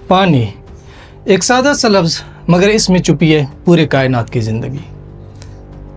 پانی ایک سادہ سا لفظ مگر اس میں چھپی ہے پورے کائنات کی زندگی۔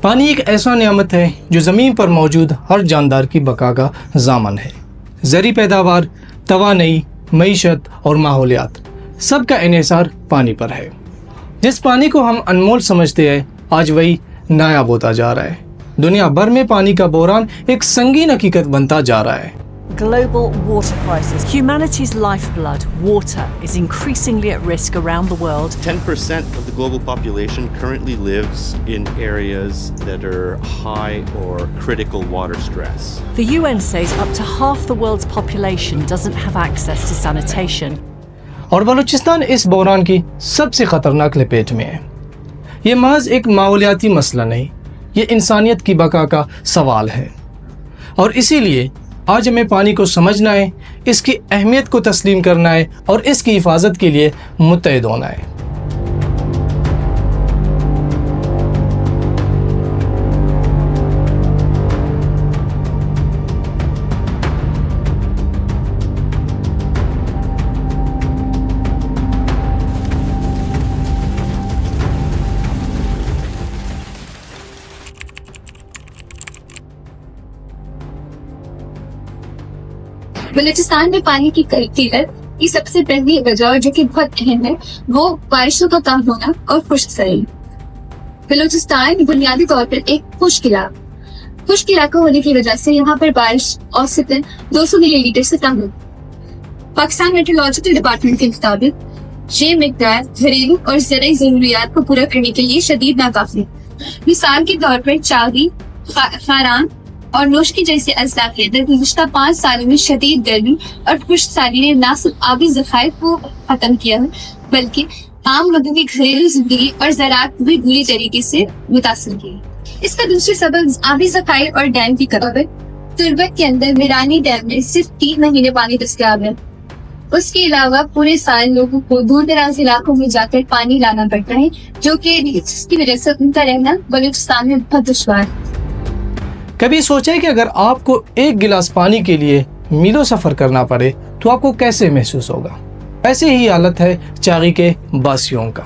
پانی ایک ایسا نعمت ہے جو زمین پر موجود ہر جاندار کی بقا کا ضامن ہے۔ زرعی پیداوار، توانائی، معیشت اور ماحولیات سب کا انحصار پانی پر ہے۔ جس پانی کو ہم انمول سمجھتے ہیں آج وہی نایاب ہوتا جا رہا ہے۔ دنیا بھر میں پانی کا بحران ایک سنگین حقیقت بنتا جا رہا ہے۔ Global water crisis. Humanity's lifeblood, water, is increasingly at risk around the world. 10% of the global population currently lives in areas that are high or critical water stress. The UN says up to half the world's population doesn't have access to sanitation. اور بلوچستان اس بحران کی سب سے خطرناک لپیٹ میں ہے۔ یہ محض ایک ماحولیاتی مسئلہ نہیں، یہ انسانیت کی بقا کا سوال ہے۔ اور اسی لیے آج ہمیں پانی کو سمجھنا ہے، اس کی اہمیت کو تسلیم کرنا ہے اور اس کی حفاظت کے لیے متحد ہونا ہے۔ بلوچستان میں پانی کی قلت کی سب سے پہلی وجہ جو کہ بہت اہم ہے وہ بارشوں کا کم ہونا اور خشک سالی۔ بلوچستان بنیادی طور پر ایک خشک علاقہ ہونے کی وجہ سے یہاں پر بارش اوسطاً 200 ملی لیٹر سے کم ہوتی۔ پاکستان میٹرولوجیکل ڈپارٹمنٹ کے مطابق یہ مقدار گھریلو اور زرعی ضروریات کو پورا کرنے کے لیے شدید ناکافی ہے۔ مثال کے طور پر چاغی، خاران اور نوشکی جیسے اضلاع کے اندر گزشتہ 5 سالوں میں شدید گرمی اور خشک سالی نے نہ صرف آبی ذخائر کو ختم کیا ہے بلکہ عام لوگوں کی گھریلو زندگی اور زراعت کو بھی بری طریقے سے متاثر کی۔ اس کا دوسری سبب آبی ذخائر اور ڈیم کی کمی ہے۔ تربت کے اندر میرانی ڈیم میں صرف 3 مہینے پانی دستیاب ہے۔ اس کے علاوہ پورے سال لوگوں کو دور دراز علاقوں میں جا کر پانی لانا پڑتا ہے جو کہ جس کی وجہ سے ان کا رہنا بلوچستان میں بہت دشوار ہے۔ کبھی سوچیں کہ اگر آپ کو ایک گلاس پانی کے لیے میلوں سفر کرنا پڑے تو آپ کو کیسے محسوس ہوگا؟ ایسے ہی حالت ہے چاغی کے باسیوں کا۔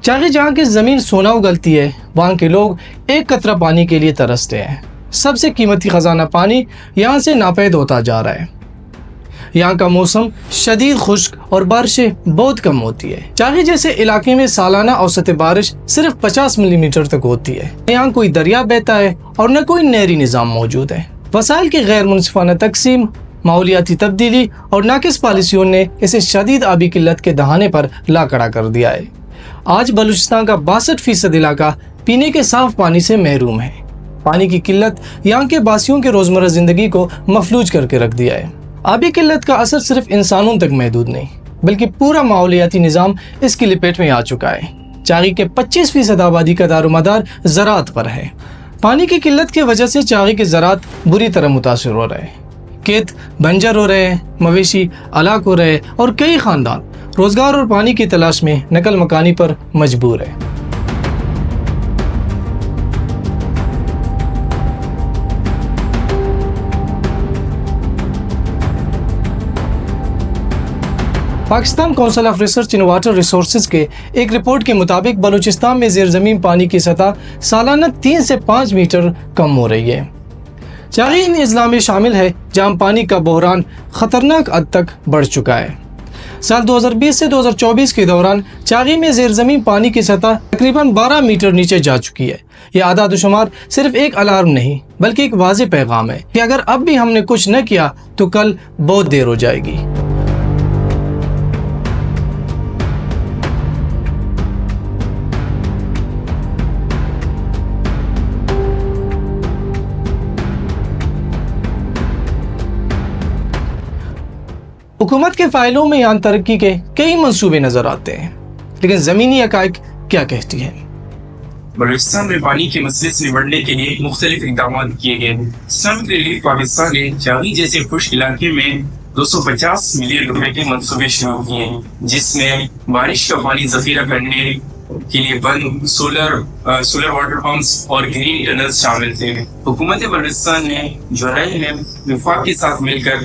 چاغی جہاں کی زمین سونا اگلتی ہے وہاں کے لوگ ایک قطرہ پانی کے لیے ترستے ہیں۔ سب سے قیمتی خزانہ پانی یہاں سے ناپید ہوتا جا رہا ہے۔ یہاں کا موسم شدید خشک اور بارشیں بہت کم ہوتی ہے۔ چاغی جیسے علاقے میں سالانہ اوسط بارش صرف 50 ملی میٹر تک ہوتی ہے۔ یہاں کوئی دریا بہتا ہے اور نہ کوئی نہری نظام موجود ہے۔ وسائل کی غیر منصفانہ تقسیم، ماحولیاتی تبدیلی اور ناقص پالیسیوں نے اسے شدید آبی قلت کے دہانے پر لا کھڑا کر دیا ہے۔ آج بلوچستان کا 62% علاقہ پینے کے صاف پانی سے محروم ہے۔ پانی کی قلت یہاں کے باسیوں کے روزمرہ زندگی کو مفلوج کر کے رکھ دیا ہے۔ آبی قلت کا اثر صرف انسانوں تک محدود نہیں بلکہ پورا ماحولیاتی نظام اس کی لپیٹ میں آ چکا ہے۔ چاغی کے 25% آبادی کا دار و مدار زراعت پر ہے۔ پانی کی قلت کی وجہ سے چاغی کی زراعت بری طرح متاثر ہو رہے ہیں۔ کھیت بنجر ہو رہے ہیں، مویشی ہلاک ہو رہے ہیں اور کئی خاندان روزگار اور پانی کی تلاش میں نقل مکانی پر مجبور ہے۔ Pakistan council of research in water resources کے ایک رپورٹ کے مطابق بلوچستان میں زیر زمین پانی کی سطح سالانہ 3 سے 5 میٹر کم ہو رہی ہے۔ چاغی ان اضلاع میں شامل ہے جہاں پانی کا بحران خطرناک حد تک بڑھ چکا ہے۔ سال 2020 سے 2024 کے دوران چاغی میں زیر زمین پانی کی سطح تقریباً 12 میٹر نیچے جا چکی ہے۔ یہ اعداد و شمار صرف ایک الارم نہیں بلکہ ایک واضح پیغام ہے کہ اگر اب بھی ہم نے کچھ نہ کیا تو کل بہت دیر ہو جائے گی۔ حکومت کے فائلوں میں یہاں ترقی کے کئی منصوبے نظر آتے ہیں لیکن زمینی حقائق کیا کہتی ہیں؟ بلوچستان میں پانی کے مسئلے سے نمٹنے کے لیے مختلف اقدامات کیے گئے ہیں۔ اسلامک ریلیف پاکستان نے چاغی جیسے خشک علاقے میں 250 ملین روپے کے منصوبے شروع کیے ہیں جس میں بارش کا پانی ذخیرہ کرنے کے لیے بند سولر واٹر پمپس اور گرین ٹنل شامل تھے۔ حکومت بلوچستان نے جولائی میں وفاق کے ساتھ مل کر